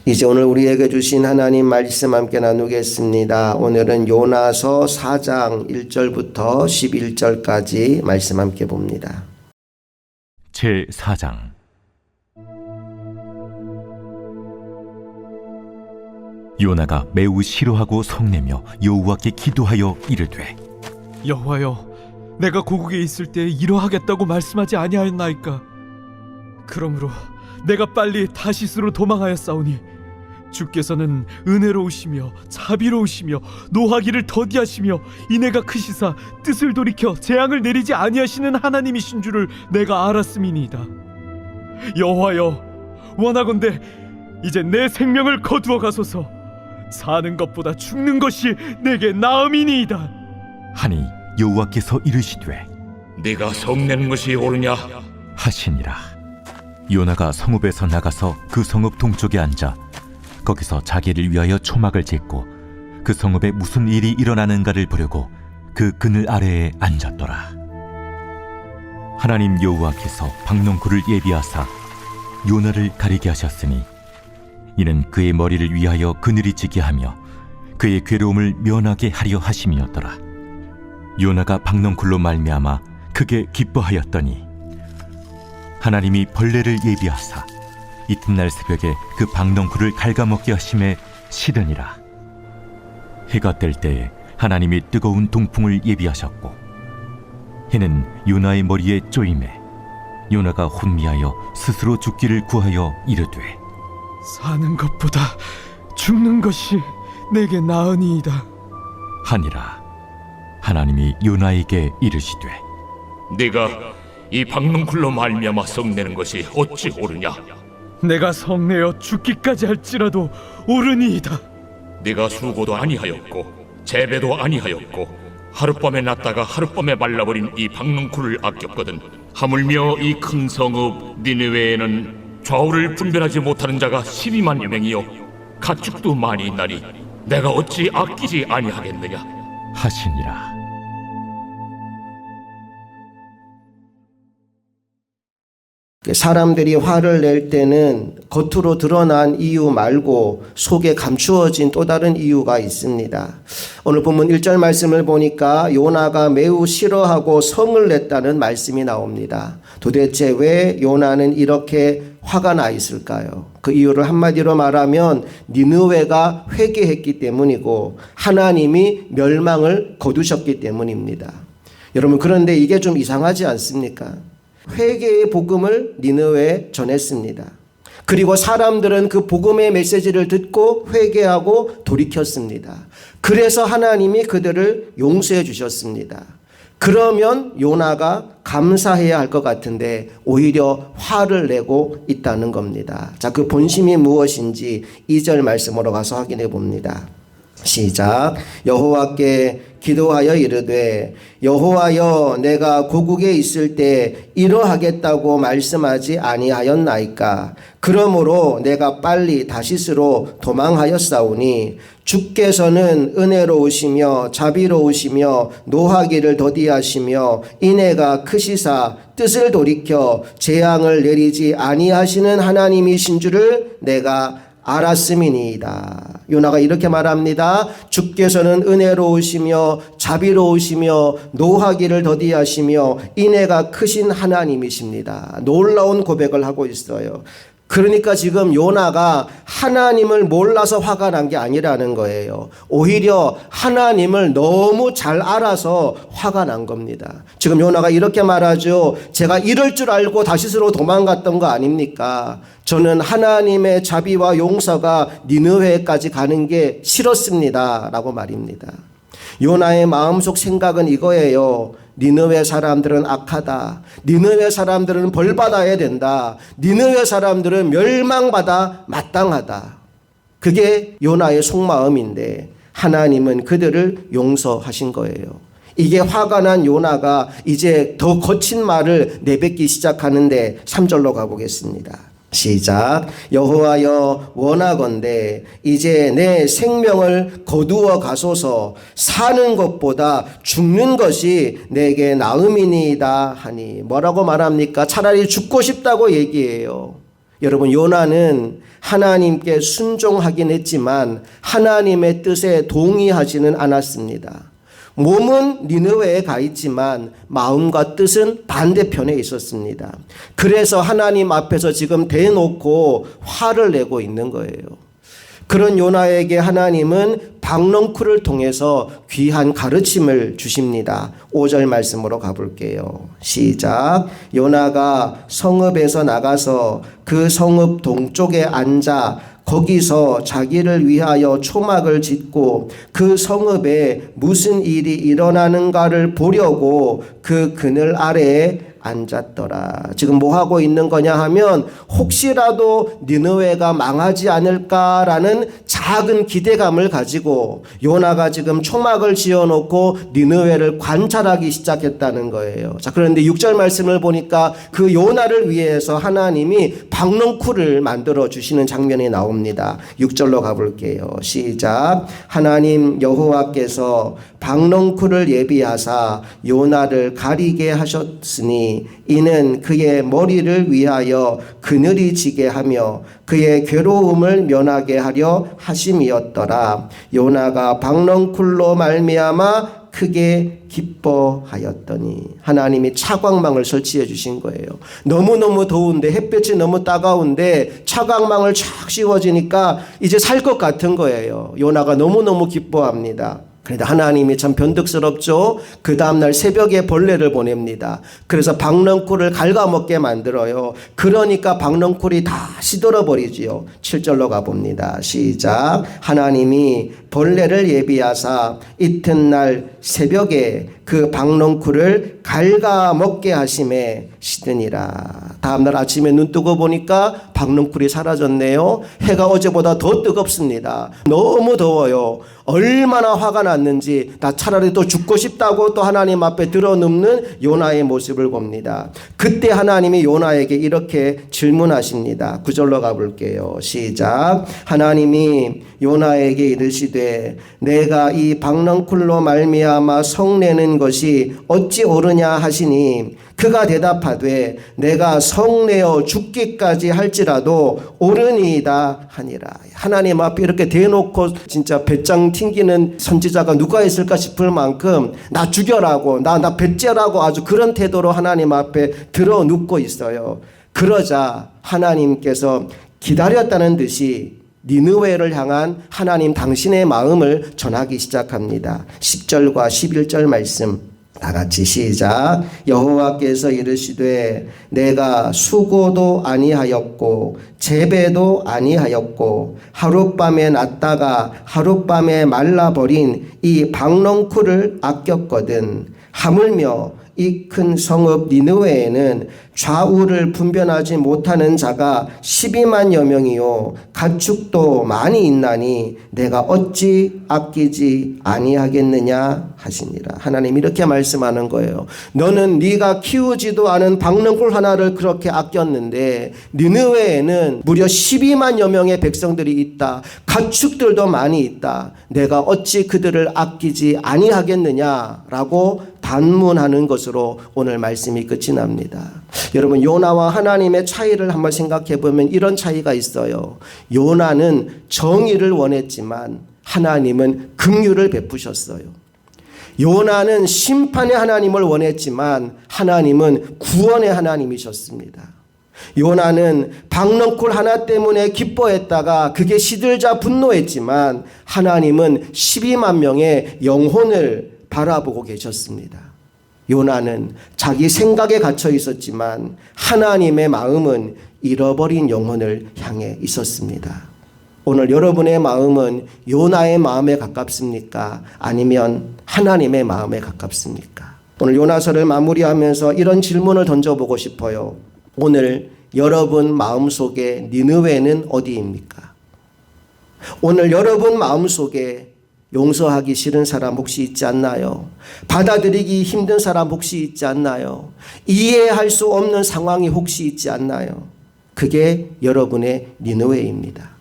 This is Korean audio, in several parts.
이제 오늘 우리에게 주신 하나님 말씀 함께 나누겠습니다. 오늘은 요나서 4장 1절부터 11절까지 말씀 함께 봅니다. 제4장. 요나가 매우 싫어하고 성내며 여호와께 기도하여 이르되, 여호와여, 내가 고국에 있을 때 이러하겠다고 말씀하지 아니하였나이까? 그러므로 내가 빨리 다시스로 도망하였사오니 주께서는 은혜로우시며 자비로우시며 노하기를 더디하시며 인애가 크시사 뜻을 돌이켜 재앙을 내리지 아니하시는 하나님이신 줄을 내가 알았음이니이다. 여호와여, 원하건대 이제 내 생명을 거두어 가소서. 사는 것보다 죽는 것이 내게 나음이니이다. 하니 여호와께서 이르시되, 네가 성내는 것이 옳으냐? 하시니라. 요나가 성읍에서 나가서 그 성읍 동쪽에 앉아 거기서 자기를 위하여 초막을 짓고 그 성읍에 무슨 일이 일어나는가를 보려고 그 그늘 아래에 앉았더라. 하나님 여호와께서 박농쿨을 예비하사 요나를 가리게 하셨으니 이는 그의 머리를 위하여 그늘이 지게 하며 그의 괴로움을 면하게 하려 하심이었더라. 요나가 박농쿨로 말미암아 크게 기뻐하였더니 하나님이 벌레를 예비하사 이튿날 새벽에 그 박농쿨을 갉아먹게 하심에 시드니라. 해가 뜰 때에 하나님이 뜨거운 동풍을 예비하셨고 해는 요나의 머리에 쪼임에 요나가 혼미하여 스스로 죽기를 구하여 이르되, 사는 것보다 죽는 것이 내게 나으니이다. 하니라. 하나님이 요나에게 이르시되, 네가 이 박농쿨로 말미암아 성내는 것이 어찌 옳으냐? 내가 성내어 죽기까지 할지라도 옳으니이다. 네가 수고도 아니하였고 재배도 아니하였고 하룻밤에 났다가 하룻밤에 말라버린 이 박농쿨을 아꼈거든. 하물며 이 큰 성읍 니느웨에는 좌우를 분별하지 못하는 자가 12만여 명이요 가축도 많이 있나니 내가 어찌 아끼지 아니하겠느냐? 하시니라. 사람들이 화를 낼 때는 겉으로 드러난 이유 말고 속에 감추어진 또 다른 이유가 있습니다. 오늘 본문 1절 말씀을 보니까 요나가 매우 싫어하고 성을 냈다는 말씀이 나옵니다. 도대체 왜 요나는 이렇게 화가 나 있을까요? 그 이유를 한마디로 말하면 니느웨가 회개했기 때문이고 하나님이 멸망을 거두셨기 때문입니다. 여러분, 그런데 이게 좀 이상하지 않습니까? 회개의 복음을 니느웨에 전했습니다. 그리고 사람들은 그 복음의 메시지를 듣고 회개하고 돌이켰습니다. 그래서 하나님이 그들을 용서해 주셨습니다. 그러면 요나가 감사해야 할 것 같은데 오히려 화를 내고 있다는 겁니다. 자, 그 본심이 무엇인지 2절 말씀으로 가서 확인해 봅니다. 시작. 여호와께 기도하여 이르되, 여호와여, 내가 고국에 있을 때 이러하겠다고 말씀하지 아니하였나이까? 그러므로 내가 빨리 다시스로 도망하였사오니 주께서는 은혜로우시며 자비로우시며 노하기를 더디하시며 인애가 크시사 뜻을 돌이켜 재앙을 내리지 아니하시는 하나님이신 줄을 내가 알았음이니이다. 요나가 이렇게 말합니다. 주께서는 은혜로우시며 자비로우시며 노하기를 더디하시며 인애가 크신 하나님이십니다. 놀라운 고백을 하고 있어요. 그러니까 지금 요나가 하나님을 몰라서 화가 난 게 아니라는 거예요. 오히려 하나님을 너무 잘 알아서 화가 난 겁니다. 지금 요나가 이렇게 말하죠. 제가 이럴 줄 알고 다시스로 도망갔던 거 아닙니까? 저는 하나님의 자비와 용서가 니느웨까지 가는 게 싫었습니다. 라고 말입니다. 요나의 마음속 생각은 이거예요. 니느웨 사람들은 악하다. 니느웨 사람들은 벌받아야 된다. 니느웨 사람들은 멸망받아 마땅하다. 그게 요나의 속마음인데 하나님은 그들을 용서하신 거예요. 이게 화가 난 요나가 이제 더 거친 말을 내뱉기 시작하는데 3절로 가보겠습니다. 시작. 여호와여, 원하건대 이제 내 생명을 거두어 가소서. 사는 것보다 죽는 것이 내게 나음이니이다 하니. 뭐라고 말합니까? 차라리 죽고 싶다고 얘기해요. 여러분, 요나는 하나님께 순종하긴 했지만 하나님의 뜻에 동의하지는 않았습니다. 몸은 니느웨에 가 있지만 마음과 뜻은 반대편에 있었습니다. 그래서 하나님 앞에서 지금 대놓고 화를 내고 있는 거예요. 그런 요나에게 하나님은 박넝쿨을 통해서 귀한 가르침을 주십니다. 5절 말씀으로 가볼게요. 시작. 요나가 성읍에서 나가서 그 성읍 동쪽에 앉아 거기서 자기를 위하여 초막을 짓고 그 성읍에 무슨 일이 일어나는가를 보려고 그 그늘 아래에 앉았더라. 지금 뭐 하고 있는 거냐 하면 혹시라도 니느웨가 망하지 않을까라는 작은 기대감을 가지고 요나가 지금 초막을 지어놓고 니느웨를 관찰하기 시작했다는 거예요. 자, 그런데 6절 말씀을 보니까 그 요나를 위해서 하나님이 박넝쿨을 만들어 주시는 장면이 나옵니다. 6절로 가볼게요. 시작. 하나님 여호와께서 박넝쿨을 예비하사 요나를 가리게 하셨으니 이는 그의 머리를 위하여 그늘이 지게 하며 그의 괴로움을 면하게 하려 하심이었더라. 요나가 박넝쿨로 말미암아 크게 기뻐하였더니 하나님이 차광망을 설치해 주신 거예요. 너무너무 더운데 햇볕이 너무 따가운데 차광망을 쫙 씌워지니까 이제 살 것 같은 거예요. 요나가 너무너무 기뻐합니다. 그런데 하나님이 참 변덕스럽죠. 그 다음날 새벽에 벌레를 보냅니다. 그래서 박넝쿨을 갉아먹게 만들어요. 그러니까 박넝쿨이 다 시들어버리지요. 7절로 가봅니다. 시작. 하나님이 벌레를 예비하사 이튿날 새벽에 그 박넝쿨을 갉아먹게 하심에 시드니라. 다음날 아침에 눈 뜨고 보니까 박넝쿨이 사라졌네요. 해가 어제보다 더 뜨겁습니다. 너무 더워요. 얼마나 화가 났는지 나 차라리 또 죽고 싶다고 또 하나님 앞에 드러눕는 요나의 모습을 봅니다. 그때 하나님이 요나에게 이렇게 질문하십니다. 9절로 가볼게요. 시작. 하나님이 요나에게 이르시되 내가 이 박넝쿨로 말미암아 성내는 것이 어찌 옳으냐 하시니 그가 대답하되 내가 성내어 죽기까지 할지라도 옳으니이다 하니라. 하나님 앞에 이렇게 대놓고 진짜 배짱 튕기는 선지자가 누가 있을까 싶을 만큼 나 죽여라고 나 배째라고 아주 그런 태도로 하나님 앞에 들어 눕고 있어요. 그러자 하나님께서 기다렸다는 듯이 니느웨를 향한 하나님 당신의 마음을 전하기 시작합니다. 10절과 11절 말씀 다 같이 시작. 여호와께서 이르시되 내가 수고도 아니하였고 재배도 아니하였고 하룻밤에 났다가 하룻밤에 말라버린 이 박넝쿨을 아꼈거든. 하물며 이 큰 성읍 니느웨에는 좌우를 분별하지 못하는 자가 12만여 명이요 가축도 많이 있나니 내가 어찌 아끼지 아니하겠느냐 하시니라. 하나님 이렇게 말씀하는 거예요. 너는 네가 키우지도 않은 박넝쿨 하나를 그렇게 아꼈는데 니느웨에는 무려 12만여 명의 백성들이 있다. 가축들도 많이 있다. 내가 어찌 그들을 아끼지 아니하겠느냐라고 반문하는 것으로 오늘 말씀이 끝이 납니다. 여러분 요나와 하나님의 차이를 한번 생각해 보면 이런 차이가 있어요. 요나는 정의를 원했지만 하나님은 긍휼을 베푸셨어요. 요나는 심판의 하나님을 원했지만 하나님은 구원의 하나님이셨습니다. 요나는 박넝쿨 하나 때문에 기뻐했다가 그게 시들자 분노했지만 하나님은 12만 명의 영혼을 바라보고 계셨습니다. 요나는 자기 생각에 갇혀 있었지만 하나님의 마음은 잃어버린 영혼을 향해 있었습니다. 오늘 여러분의 마음은 요나의 마음에 가깝습니까? 아니면 하나님의 마음에 가깝습니까? 오늘 요나서를 마무리하면서 이런 질문을 던져보고 싶어요. 오늘 여러분 마음속에 니느웨는 어디입니까? 오늘 여러분 마음속에 용서하기 싫은 사람 혹시 있지 않나요? 받아들이기 힘든 사람 혹시 있지 않나요? 이해할 수 없는 상황이 혹시 있지 않나요? 그게 여러분의 니느웨입니다.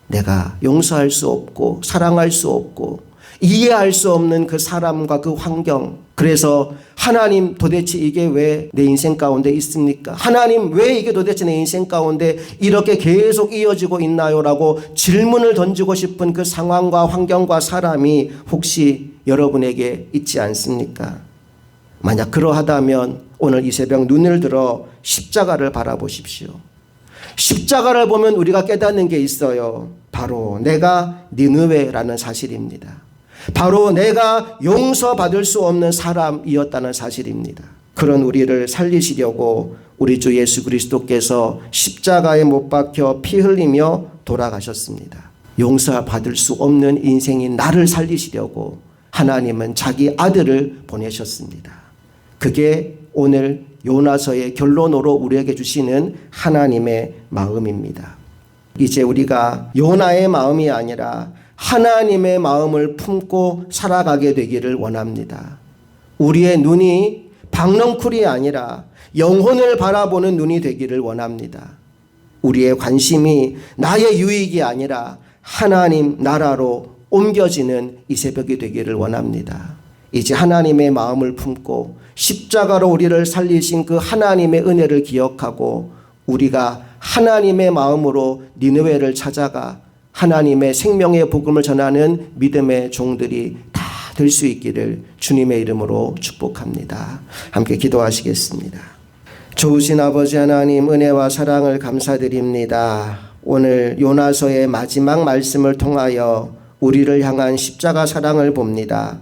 내가 용서할 수 없고 사랑할 수 없고 이해할 수 없는 그 사람과 그 환경. 그래서 하나님 도대체 이게 왜 내 인생 가운데 있습니까? 하나님 왜 이게 도대체 내 인생 가운데 이렇게 계속 이어지고 있나요? 라고 질문을 던지고 싶은 그 상황과 환경과 사람이 혹시 여러분에게 있지 않습니까? 만약 그러하다면 오늘 이 새벽 눈을 들어 십자가를 바라보십시오. 십자가를 보면 우리가 깨닫는 게 있어요. 바로 내가 니느웨라는 사실입니다. 바로 내가 용서받을 수 없는 사람이었다는 사실입니다. 그런 우리를 살리시려고 우리 주 예수 그리스도께서 십자가에 못 박혀 피 흘리며 돌아가셨습니다. 용서받을 수 없는 인생인 나를 살리시려고 하나님은 자기 아들을 보내셨습니다. 그게 오늘 요나서의 결론으로 우리에게 주시는 하나님의 마음입니다. 이제 우리가 요나의 마음이 아니라 하나님의 마음을 품고 살아가게 되기를 원합니다. 우리의 눈이 박넝쿨이 아니라 영혼을 바라보는 눈이 되기를 원합니다. 우리의 관심이 나의 유익이 아니라 하나님 나라로 옮겨지는 이 새벽이 되기를 원합니다. 이제 하나님의 마음을 품고 십자가로 우리를 살리신 그 하나님의 은혜를 기억하고 우리가 하나님의 마음으로 니느웨를 찾아가 하나님의 생명의 복음을 전하는 믿음의 종들이 다 될 수 있기를 주님의 이름으로 축복합니다. 함께 기도하시겠습니다. 좋으신 아버지 하나님, 은혜와 사랑을 감사드립니다. 오늘 요나서의 마지막 말씀을 통하여 우리를 향한 십자가 사랑을 봅니다.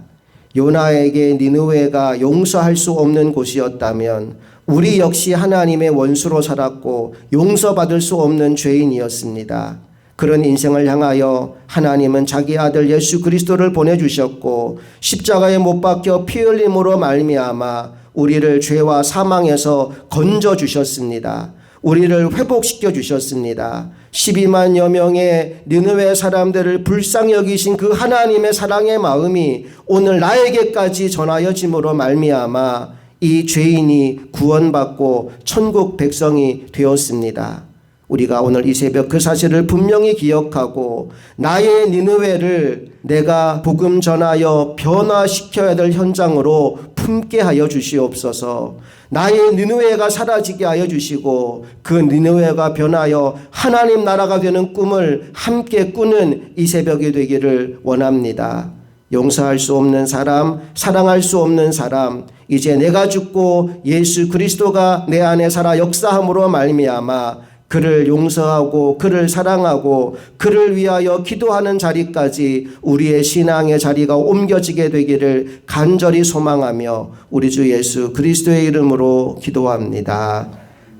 요나에게 니느웨가 용서할 수 없는 곳이었다면 우리 역시 하나님의 원수로 살았고 용서받을 수 없는 죄인이었습니다. 그런 인생을 향하여 하나님은 자기 아들 예수 그리스도를 보내주셨고 십자가에 못 박혀 피 흘림으로 말미암아 우리를 죄와 사망에서 건져주셨습니다. 우리를 회복시켜 주셨습니다. 12만여 명의 니느웨 사람들을 불쌍히 여기신 그 하나님의 사랑의 마음이 오늘 나에게까지 전하여짐으로 말미암아 이 죄인이 구원받고 천국 백성이 되었습니다. 우리가 오늘 이 새벽 그 사실을 분명히 기억하고 나의 니느웨를 내가 복음 전하여 변화시켜야 될 현장으로 품게 하여 주시옵소서. 나의 니느웨가 사라지게 하여 주시고 그 니느웨가 변하여 하나님 나라가 되는 꿈을 함께 꾸는 이 새벽이 되기를 원합니다. 용서할 수 없는 사람, 사랑할 수 없는 사람, 이제 내가 죽고 예수 그리스도가 내 안에 살아 역사함으로 말미암아 그를 용서하고 그를 사랑하고 그를 위하여 기도하는 자리까지 우리의 신앙의 자리가 옮겨지게 되기를 간절히 소망하며 우리 주 예수 그리스도의 이름으로 기도합니다.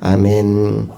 아멘.